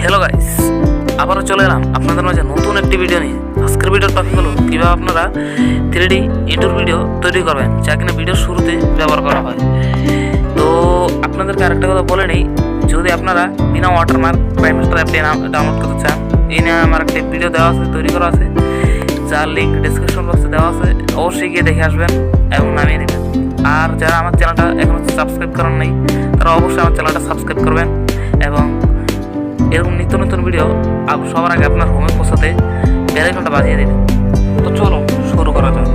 Hello guys, আবারও চলে এলাম আপনাদের মাঝে নতুন একটি ভিডিও নিয়ে। আজকের ভিডিওর টপিক হলো কীভাবে আপনারা 3D ইন্ট্রো ভিডিও তৈরি করবেন, যা কিনা ভিডিওর শুরুতে ব্যবহার করা হয়। তো আপনাদেরকে আরেকটা কথা বলে নিই, যদি আপনারা বিনা ওয়াটারমার্ক কিনেমাস্টার অ্যাপটি ডাউনলোড করতে চান, এই নিয়ে আমার একটা ভিডিও দেওয়া আছে, তৈরি করা আছে, যার লিঙ্ক ডিসক্রিপশন বক্সে দেওয়া আছে। অবশ্যই গিয়ে দেখে আসবেন এবং নামিয়ে নেবেন। আর যারা আমার চ্যানেলটা এখনও সাবস্ক্রাইব করেন নাই, তারা অবশ্যই আমার চ্যানেলটা সাবস্ক্রাইব করবেন এবং এরকম নিত্য নতুন ভিডিও সবার আগে আপনার হোমে পৌঁছাতে বেল আইকনটা বাজিয়ে দেবেন। তো চলো শুরু করা যাক।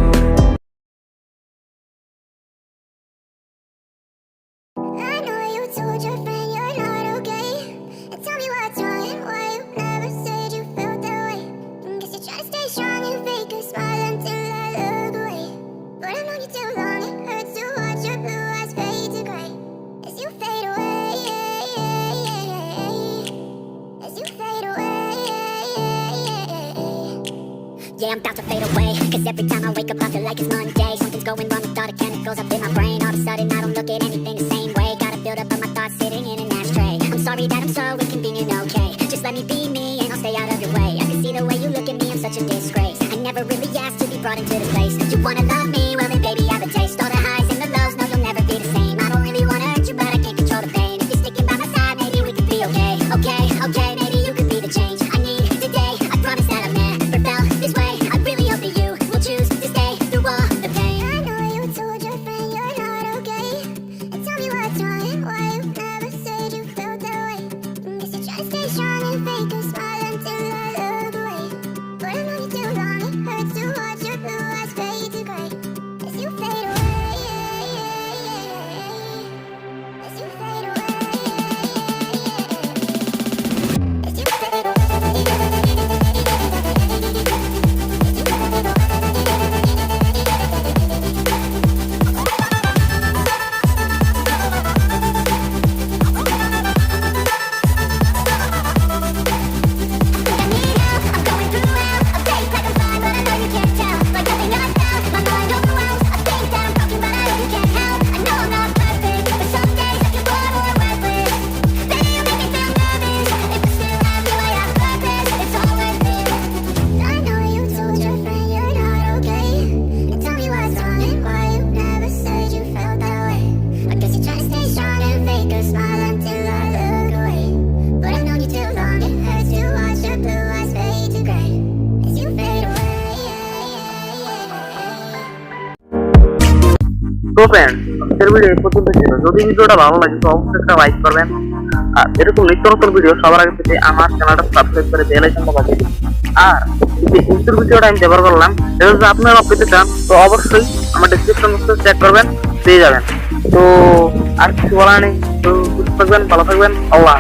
Yeah, I'm about to fade away, cause every time I wake up I feel like it's Monday. Something's going wrong with all the chemicals up in my brain. All of a sudden I don't look at anything the same way. Gotta build up of my thoughts sitting in an ashtray. I'm sorry that I'm so inconvenient, okay. Just let me be me and I'll stay out of your way. I can see the way you look at me, I'm such a disgrace. I never really asked to be brought into this place. You wanna love me? Well then baby I have a taste. All the highs and the lows, no you'll never be the same. I don't really wanna hurt you but I can't control the pain. If you're sticking by my side, maybe we could be okay. Okay, maybe you could be the change I need today. I promise that I've never felt this way. I really hope that you will choose to stay through all the pain. I know you told your friend you're not okay. And tell me what's wrong, why you never said you felt that way. Guess you're trying to stay strong and fake a smile until I look away. But I've known you too long, it hurts to watch your blue eyes fade to gray. As you fade away, as you fade away, as you fade away. তো friends, আজকের video এই পর্যন্ত ছিল। যদি ভিডিওটা ভালো লাগে তো অবশ্যই একটা লাইক করবেন। আর এরকম নিত্য নতুন ভিডিও সবার আগে পেতে আমার চ্যানেলটা সাবস্ক্রাইব করে বেল আইকনটা বাজিয়ে দিন। আর যে ইন্ট্রো ভিডিওটা আমি ব্যবহার করলাম, এটা যদি আপনারা পেতে চান তো অবশ্যই আমার ডেসক্রিপশন বক্সে চেক করবেন, পেয়ে যাবেন। তো আর কিছু বলার নেই। তো সুস্থ থাকবেন, ভালো থাকবেন, আল্লাহ।